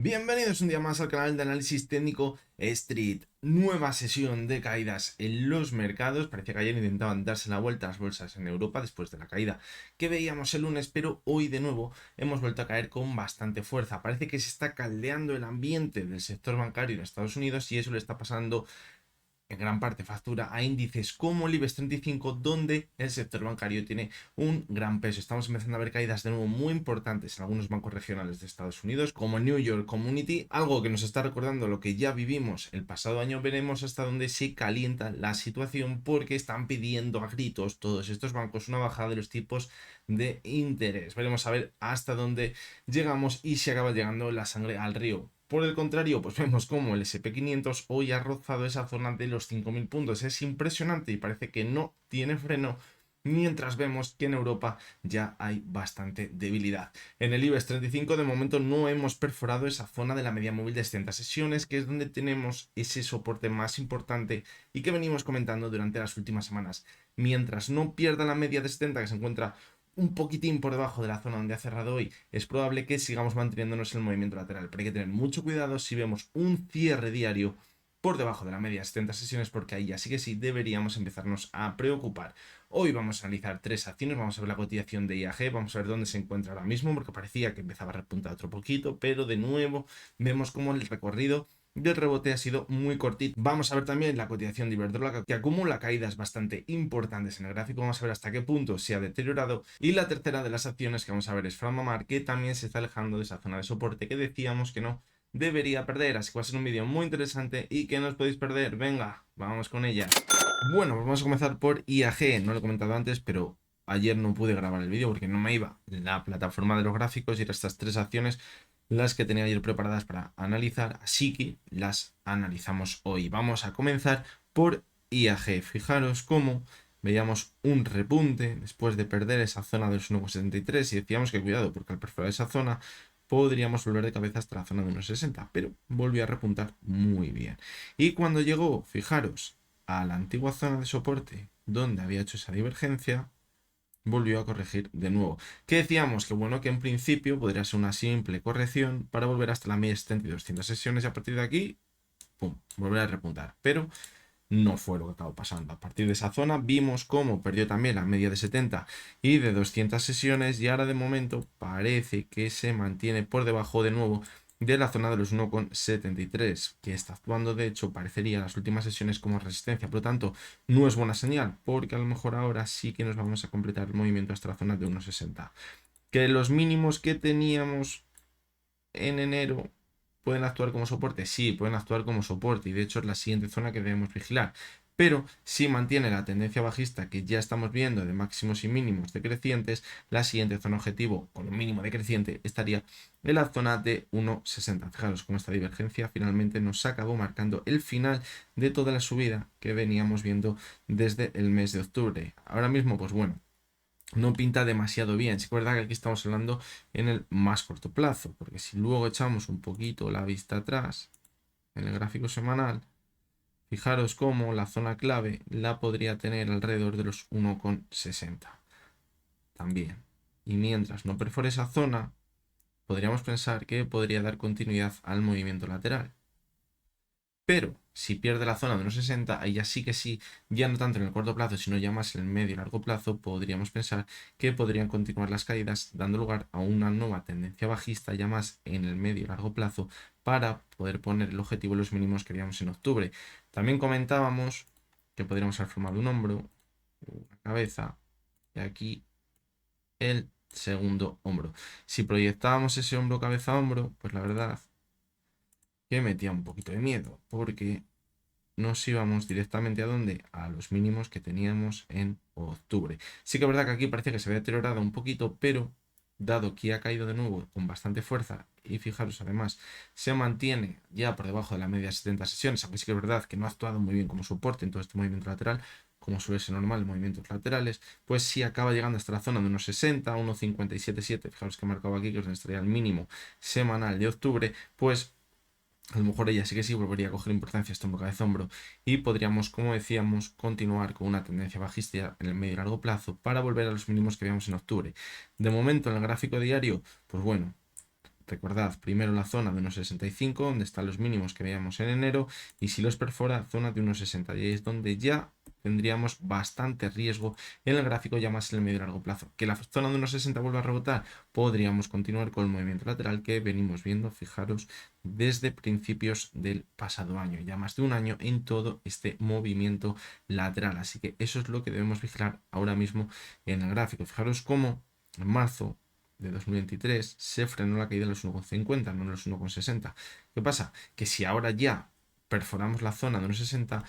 Bienvenidos un día más al canal de análisis técnico Street. Nueva sesión de caídas en los mercados. Parecía que ayer intentaban darse la vuelta a las bolsas en Europa después de la caída que veíamos el lunes, pero hoy de nuevo hemos vuelto a caer con bastante fuerza. Parece que se está caldeando el ambiente del sector bancario en Estados Unidos y eso le está pasando en gran parte factura a índices como el IBEX 35, donde el sector bancario tiene un gran peso. Estamos empezando a ver caídas de nuevo muy importantes en algunos bancos regionales de Estados Unidos, como el New York Community, algo que nos está recordando lo que ya vivimos el pasado año. Veremos hasta dónde se calienta la situación, porque están pidiendo a gritos todos estos bancos una bajada de los tipos de interés. Veremos a ver hasta dónde llegamos y si acaba llegando la sangre al río. Por el contrario, pues vemos como el SP500 hoy ha rozado esa zona de los 5.000 puntos. Es impresionante y parece que no tiene freno, mientras vemos que en Europa ya hay bastante debilidad. En el IBEX 35 de momento no hemos perforado esa zona de la media móvil de 60 sesiones, que es donde tenemos ese soporte más importante y que venimos comentando durante las últimas semanas. Mientras no pierda la media de 70, que se encuentra un poquitín por debajo de la zona donde ha cerrado hoy, es probable que sigamos manteniéndonos en el movimiento lateral. Pero hay que tener mucho cuidado si vemos un cierre diario por debajo de la media de 70 sesiones, porque ahí ya sí que sí deberíamos empezarnos a preocupar. Hoy vamos a analizar tres acciones. Vamos a ver la cotización de IAG, vamos a ver dónde se encuentra ahora mismo, porque parecía que empezaba a repuntar otro poquito, pero de nuevo vemos como el recorrido del rebote ha sido muy cortito. Vamos a ver también la cotización de Iberdrola, que acumula caídas bastante importantes en el gráfico. Vamos a ver hasta qué punto se ha deteriorado. Y la tercera de las acciones que vamos a ver es Farmamar, que también se está alejando de esa zona de soporte que decíamos que no debería perder. Así que va a ser un vídeo muy interesante y que no os podéis perder. Venga, vamos con ellas. Bueno, pues vamos a comenzar por IAG. No lo he comentado antes, pero ayer no pude grabar el vídeo porque no me iba la plataforma de los gráficos y eran estas tres acciones las que tenía ayer preparadas para analizar, así que las analizamos hoy. Vamos a comenzar por IAG. Fijaros cómo veíamos un repunte después de perder esa zona de los 1,73 y decíamos que cuidado, porque al perforar esa zona podríamos volver de cabeza hasta la zona de 1,60, pero volvió a repuntar muy bien. Y cuando llegó, fijaros, a la antigua zona de soporte donde había hecho esa divergencia, volvió a corregir de nuevo. Que decíamos que bueno, que en principio podría ser una simple corrección para volver hasta la media 70 y 200 sesiones y a partir de aquí, pum, volver a repuntar. Pero no fue lo que acabó pasando. A partir de esa zona vimos cómo perdió también la media de 70 y de 200 sesiones y ahora de momento parece que se mantiene por debajo de nuevo de la zona de los 1,73, que está actuando de hecho parecería en las últimas sesiones como resistencia. Por lo tanto, no es buena señal, porque a lo mejor ahora sí que nos vamos a completar el movimiento hasta la zona de 1,60. Que los mínimos que teníamos en enero pueden actuar como soporte. Sí, pueden actuar como soporte y de hecho es la siguiente zona que debemos vigilar. Pero si mantiene la tendencia bajista que ya estamos viendo de máximos y mínimos decrecientes, la siguiente zona objetivo con un mínimo decreciente estaría en la zona de 1,60. Fijaros cómo esta divergencia finalmente nos acabó marcando el final de toda la subida que veníamos viendo desde el mes de octubre. Ahora mismo, pues bueno, no pinta demasiado bien. Sí que es verdad que aquí estamos hablando en el más corto plazo, porque si luego echamos un poquito la vista atrás en el gráfico semanal, fijaros cómo la zona clave la podría tener alrededor de los 1,60 también. Y mientras no perfore esa zona, podríamos pensar que podría dar continuidad al movimiento lateral. Pero si pierde la zona de 1,60, ahí ya sí que sí, ya no tanto en el corto plazo, sino ya más en el medio y largo plazo, podríamos pensar que podrían continuar las caídas, dando lugar a una nueva tendencia bajista, ya más en el medio y largo plazo, para poder poner el objetivo en los mínimos que veíamos en octubre. También comentábamos que podríamos haber formado un hombro, una cabeza, y aquí el segundo hombro. Si proyectábamos ese hombro, cabeza, hombro, pues la verdad que metía un poquito de miedo, porque nos íbamos directamente a dónde? A los mínimos que teníamos en octubre. Sí que es verdad que aquí parece que se había deteriorado un poquito, pero dado que ha caído de nuevo con bastante fuerza y fijaros además se mantiene ya por debajo de la media de 70 sesiones, aunque sí que es verdad que no ha actuado muy bien como soporte en todo este movimiento lateral, como suele ser normal en movimientos laterales, pues si acaba llegando hasta la zona de unos 60, 1,57,7, fijaros que he marcado aquí que os estaría el mínimo semanal de octubre, pues a lo mejor ella sí que sí volvería a coger importancia este hombro cabeza hombro y podríamos, como decíamos, continuar con una tendencia bajista en el medio y largo plazo para volver a los mínimos que veíamos en octubre. De momento en el gráfico diario, pues bueno, recordad, primero la zona de 1,65, donde están los mínimos que veíamos en enero, y si los perfora, zona de 1,60, y es donde ya tendríamos bastante riesgo en el gráfico, ya más en el medio y largo plazo. Que la zona de 1,60 vuelva a rebotar, podríamos continuar con el movimiento lateral que venimos viendo, fijaros, desde principios del pasado año, ya más de un año en todo este movimiento lateral. Así que eso es lo que debemos vigilar ahora mismo en el gráfico. Fijaros cómo en marzo de 2023 se frenó la caída de los 1,50, no los 1,60. ¿Qué pasa? Que si ahora ya perforamos la zona de 1,60,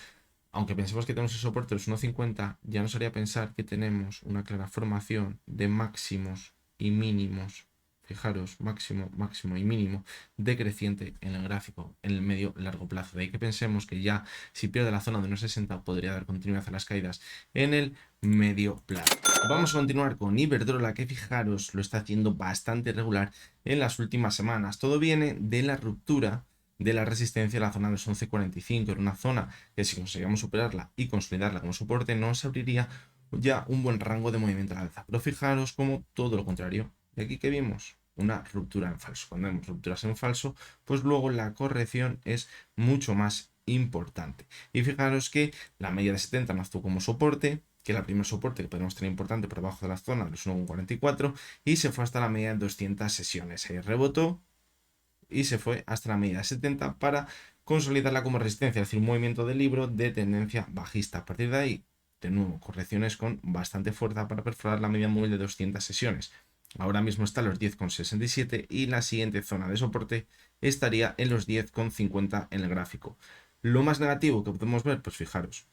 aunque pensemos que tenemos el soporte de los 1,50, ya nos haría pensar que tenemos una clara formación de máximos y mínimos. Fijaros, máximo, máximo y mínimo decreciente en el gráfico en el medio largo plazo. De ahí que pensemos que ya si pierde la zona de 1,60 podría dar continuidad a las caídas en el medio plazo. Vamos a continuar con Iberdrola, que fijaros lo está haciendo bastante regular en las últimas semanas. Todo viene de la ruptura de la resistencia de la zona de los 11,45. Era una zona que si conseguíamos superarla y consolidarla como soporte nos abriría ya un buen rango de movimiento a la alza. Pero fijaros como todo lo contrario. ¿Y aquí qué vimos? Una ruptura en falso. Cuando vemos rupturas en falso, pues luego la corrección es mucho más importante. Y fijaros que la media de 70 nos actuó como soporte, que el primer soporte que podemos tener importante por debajo de la zona de los 1,44 y se fue hasta la media de 200 sesiones. Ahí rebotó y se fue hasta la media de 70 para consolidarla como resistencia, es decir, un movimiento de libro de tendencia bajista. A partir de ahí, de nuevo, correcciones con bastante fuerza para perforar la media móvil de 200 sesiones. Ahora mismo está en los 10,67 y la siguiente zona de soporte estaría en los 10,50 en el gráfico. Lo más negativo que podemos ver, pues fijaros,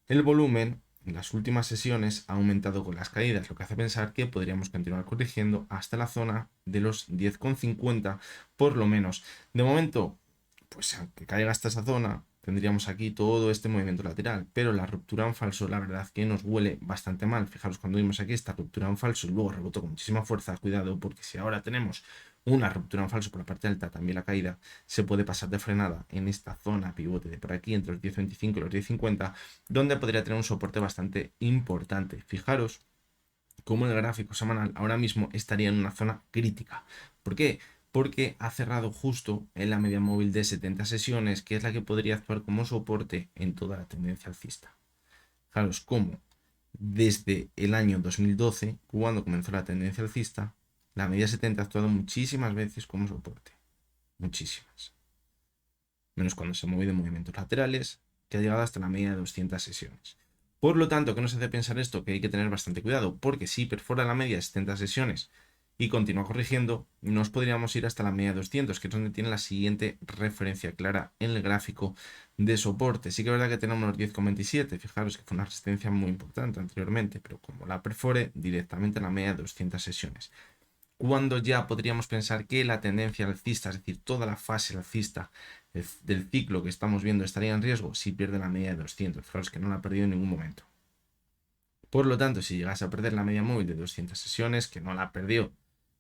el volumen en las últimas sesiones ha aumentado con las caídas, lo que hace pensar que podríamos continuar corrigiendo hasta la zona de los 10,50 por lo menos. De momento, pues aunque caiga hasta esa zona, tendríamos aquí todo este movimiento lateral, pero la ruptura en falso, la verdad que nos huele bastante mal. Fijaros, cuando vimos aquí esta ruptura en falso y luego rebotó con muchísima fuerza, cuidado, porque si ahora tenemos una ruptura en falso por la parte alta, también la caída se puede pasar de frenada en esta zona pivote de por aquí, entre los 10,25 y los 10,50, donde podría tener un soporte bastante importante. Fijaros cómo el gráfico semanal ahora mismo estaría en una zona crítica. ¿Por qué? Porque ha cerrado justo en la media móvil de 70 sesiones, que es la que podría actuar como soporte en toda la tendencia alcista. Fijaros cómo desde el año 2012, cuando comenzó la tendencia alcista, la media 70 ha actuado muchísimas veces como soporte. Muchísimas. Menos cuando se mueve de movimientos laterales, que ha llegado hasta la media de 200 sesiones. Por lo tanto, ¿qué nos hace pensar esto? Que hay que tener bastante cuidado, porque si perfora la media de 70 sesiones y continúa corrigiendo, nos podríamos ir hasta la media de 200, que es donde tiene la siguiente referencia clara en el gráfico de soporte. Sí que es verdad que tenemos los 10,27, fijaros que fue una resistencia muy importante anteriormente, pero como la perfore directamente a la media de 200 sesiones. Cuando ya podríamos pensar que la tendencia alcista, es decir, toda la fase alcista del ciclo que estamos viendo estaría en riesgo si pierde la media de 200. Fijaros que no la ha perdido en ningún momento. Por lo tanto, si llegase a perder la media móvil de 200 sesiones, que no la perdió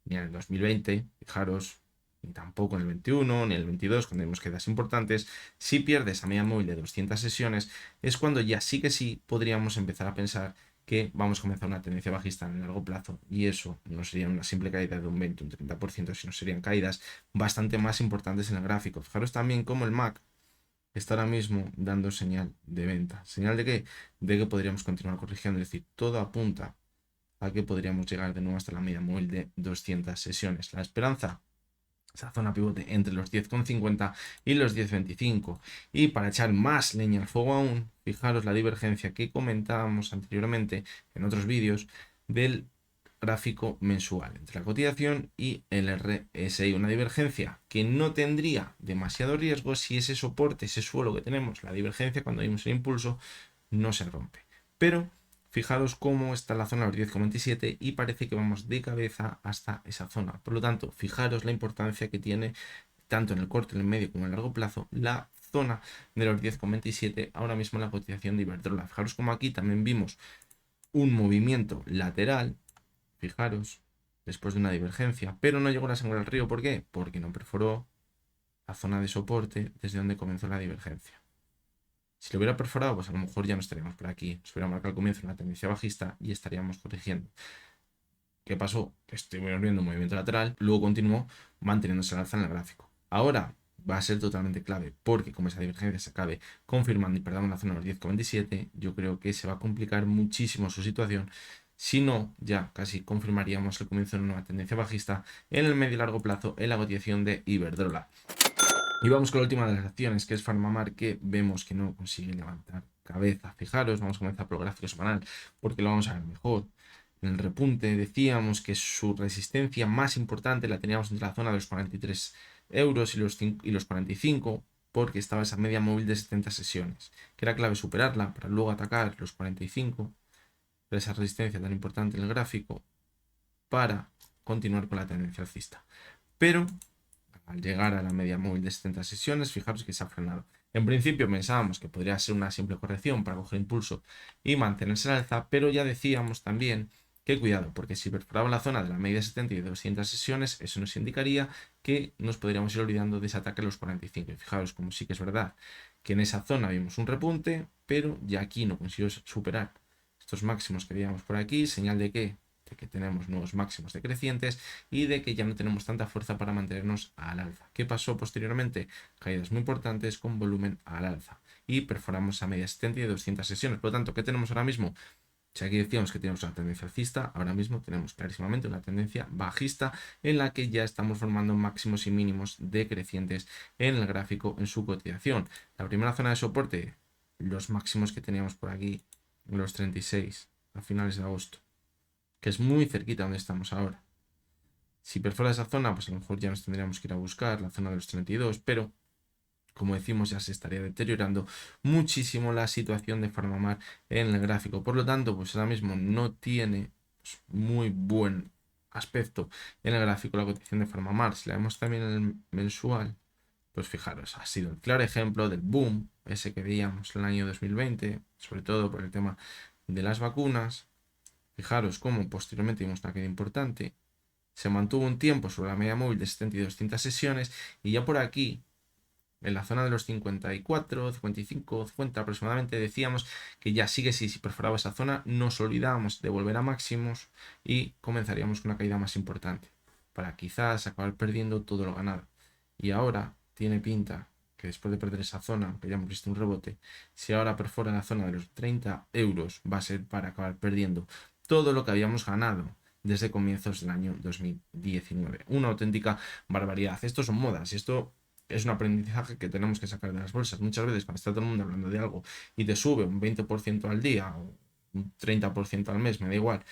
ni en el 2020, fijaros, ni tampoco en el 21, ni en el 22, cuando vemos quedas importantes, si pierde esa media móvil de 200 sesiones, es cuando ya sí que sí podríamos empezar a pensar que vamos a comenzar una tendencia bajista en el largo plazo, y eso no sería una simple caída de un 20, un 30%, sino serían caídas bastante más importantes en el gráfico. Fijaros también cómo el MAC está ahora mismo dando señal de venta. ¿Señal de qué? De que podríamos continuar corrigiendo, es decir, todo apunta a que podríamos llegar de nuevo hasta la media móvil de 200 sesiones. La esperanza, esa zona pivote entre los 10,50 y los 10,25. Y para echar más leña al fuego aún, fijaros la divergencia que comentábamos anteriormente en otros vídeos del gráfico mensual entre la cotización y el RSI. Una divergencia que no tendría demasiado riesgo si ese soporte, ese suelo que tenemos, la divergencia cuando vimos el impulso, no se rompe. Pero fijaros cómo está la zona de los 10,27 y parece que vamos de cabeza hasta esa zona. Por lo tanto, fijaros la importancia que tiene tanto en el corto, en el medio como en el largo plazo la zona de los 10,27 ahora mismo en la cotización de Iberdrola. Fijaros como aquí también vimos un movimiento lateral, fijaros, después de una divergencia, pero no llegó la sangre al río. ¿Por qué? Porque no perforó la zona de soporte desde donde comenzó la divergencia. Si lo hubiera perforado, pues a lo mejor ya no estaríamos por aquí. Se hubiera marcado el comienzo de una tendencia bajista y estaríamos corrigiendo. ¿Qué pasó? Que estuvimos viendo un movimiento lateral, luego continuó manteniéndose al alza en el gráfico. Ahora va a ser totalmente clave porque como esa divergencia se acabe confirmando y perdamos la zona de los 10,27, yo creo que se va a complicar muchísimo su situación. Si no, ya casi confirmaríamos el comienzo de una nueva tendencia bajista en el medio y largo plazo en la cotización de Iberdrola. Y vamos con la última de las acciones, que es PharmaMar, que vemos que no consigue levantar cabeza. Fijaros, vamos a comenzar por el gráfico semanal porque lo vamos a ver mejor. En el repunte decíamos que su resistencia más importante la teníamos entre la zona de los 43 euros y los 45, porque estaba esa media móvil de 70 sesiones, que era clave superarla para luego atacar los 45, esa resistencia tan importante en el gráfico, para continuar con la tendencia alcista. Pero al llegar a la media móvil de 70 sesiones, fijaros que se ha frenado. En principio pensábamos que podría ser una simple corrección para coger impulso y mantenerse al alza, pero ya decíamos también que cuidado, porque si perforaba la zona de la media 70 y de 200 sesiones, eso nos indicaría que nos podríamos ir olvidando de ese ataque a los 45. Y fijaros como sí que es verdad que en esa zona vimos un repunte, pero ya aquí no consiguió superar estos máximos que veíamos por aquí, señal de que tenemos nuevos máximos decrecientes y de que ya no tenemos tanta fuerza para mantenernos al alza. ¿Qué pasó posteriormente? Caídas muy importantes con volumen al alza y perforamos a media 70 y de 200 sesiones. Por lo tanto, ¿qué tenemos ahora mismo? Si aquí decíamos que tenemos una tendencia alcista, ahora mismo tenemos clarísimamente una tendencia bajista en la que ya estamos formando máximos y mínimos decrecientes en el gráfico en su cotización. La primera zona de soporte, los máximos que teníamos por aquí, los 36 a finales de agosto, que es muy cerquita donde estamos ahora. Si perfora esa zona, pues a lo mejor ya nos tendríamos que ir a buscar la zona de los 32, pero como decimos ya se estaría deteriorando muchísimo la situación de PharmaMar en el gráfico. Por lo tanto, pues ahora mismo no tiene muy buen aspecto en el gráfico la cotización de PharmaMar. Si la vemos también en el mensual, pues fijaros, ha sido el claro ejemplo del boom, ese que veíamos en el año 2020, sobre todo por el tema de las vacunas. Fijaros cómo posteriormente vimos una caída importante. Se mantuvo un tiempo sobre la media móvil de 70 y 200 sesiones y ya por aquí, en la zona de los 54, 55, 50 aproximadamente, decíamos que ya sigue si perforaba esa zona, nos olvidábamos de volver a máximos y comenzaríamos con una caída más importante para quizás acabar perdiendo todo lo ganado. Y ahora tiene pinta que después de perder esa zona, que ya hemos visto un rebote, si ahora perfora la zona de los 30 euros, va a ser para acabar perdiendo todo lo que habíamos ganado desde comienzos del año 2019. Una auténtica barbaridad. Esto son modas y esto es un aprendizaje que tenemos que sacar de las bolsas. Muchas veces cuando está todo el mundo hablando de algo y te sube un 20% al día o un 30% al mes, me da igual,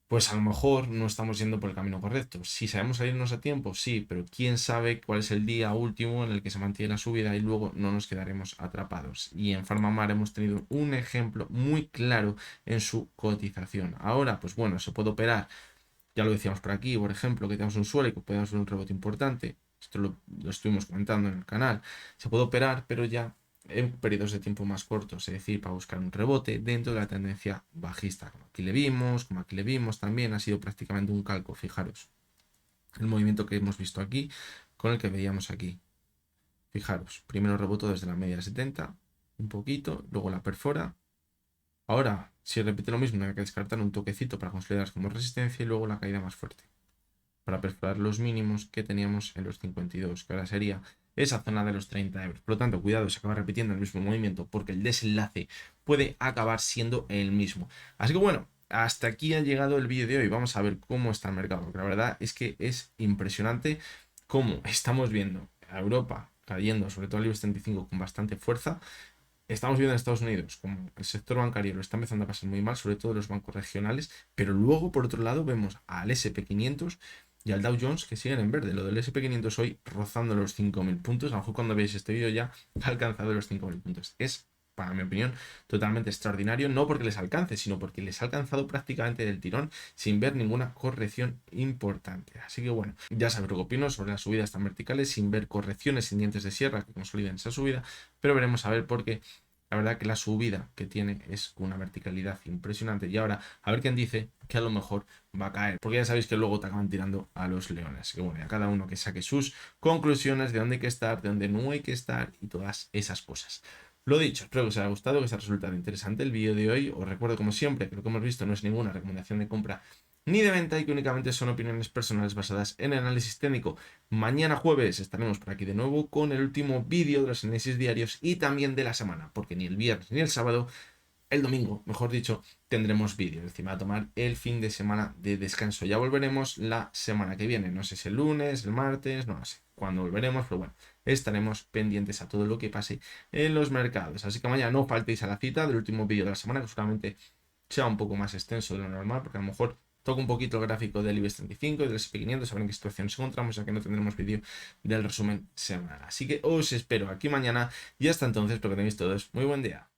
pues a lo mejor no estamos yendo por el camino correcto. Si sabemos salirnos a tiempo, sí, pero quién sabe cuál es el día último en el que se mantiene la subida y luego no nos quedaremos atrapados. Y en PharmaMar hemos tenido un ejemplo muy claro en su cotización. Ahora, pues bueno, se puede operar. Ya lo decíamos por aquí, por ejemplo, que tenemos un suelo y que podemos ver un rebote importante. Esto lo estuvimos comentando en el canal. Se puede operar, pero ya en periodos de tiempo más cortos, es decir, para buscar un rebote dentro de la tendencia bajista. Como aquí le vimos también, ha sido prácticamente un calco, fijaros. El movimiento que hemos visto aquí con el que veíamos aquí. Fijaros, primero reboto desde la media 70, un poquito, luego la perfora. Ahora, si repite lo mismo, hay que descartar un toquecito para consolidar como resistencia y luego la caída más fuerte, para perforar los mínimos que teníamos en los 52, que ahora sería esa zona de los 30 euros. Por lo tanto, cuidado, se acaba repitiendo el mismo movimiento porque el desenlace puede acabar siendo el mismo. Así que bueno, hasta aquí ha llegado el vídeo de hoy. Vamos a ver cómo está el mercado, porque la verdad es que es impresionante cómo estamos viendo a Europa cayendo, sobre todo el IBEX 35 con bastante fuerza. Estamos viendo en Estados Unidos como el sector bancario lo está empezando a pasar muy mal, sobre todo los bancos regionales, pero luego por otro lado vemos al SP500 y al Dow Jones que siguen en verde. Lo del SP500 hoy rozando los 5.000 puntos, a lo mejor cuando veáis este vídeo ya ha alcanzado los 5.000 puntos. Es, para mi opinión, totalmente extraordinario, no porque les alcance, sino porque les ha alcanzado prácticamente del tirón sin ver ninguna corrección importante. Así que bueno, ya sabéis lo que opino sobre las subidas tan verticales, sin ver correcciones sin dientes de sierra que consoliden esa subida, pero veremos a ver por qué. La verdad que la subida que tiene es una verticalidad impresionante. Y ahora, a ver quién dice que a lo mejor va a caer. Porque ya sabéis que luego te acaban tirando a los leones. Así que bueno, ya cada uno que saque sus conclusiones de dónde hay que estar, de dónde no hay que estar y todas esas cosas. Lo dicho, espero que os haya gustado, que os haya resultado interesante el vídeo de hoy. Os recuerdo como siempre que lo que hemos visto no es ninguna recomendación de compra ni de venta y que únicamente son opiniones personales basadas en el análisis técnico. Mañana jueves estaremos por aquí de nuevo con el último vídeo de los análisis diarios y también de la semana, porque ni el viernes ni el sábado, el domingo, mejor dicho, tendremos vídeo. Es decir, va a tomar el fin de semana de descanso. Ya volveremos la semana que viene. No sé si el lunes, el martes, no lo sé cuándo volveremos, pero bueno, estaremos pendientes a todo lo que pase en los mercados. Así que mañana no faltéis a la cita del último vídeo de la semana, que seguramente sea un poco más extenso de lo normal, porque a lo mejor toco un poquito el gráfico del IBEX 35 y del S&P 500, saber en qué situación nos encontramos, ya que no tendremos vídeo del resumen semanal. Así que os espero aquí mañana y hasta entonces, espero que tengáis todos muy buen día.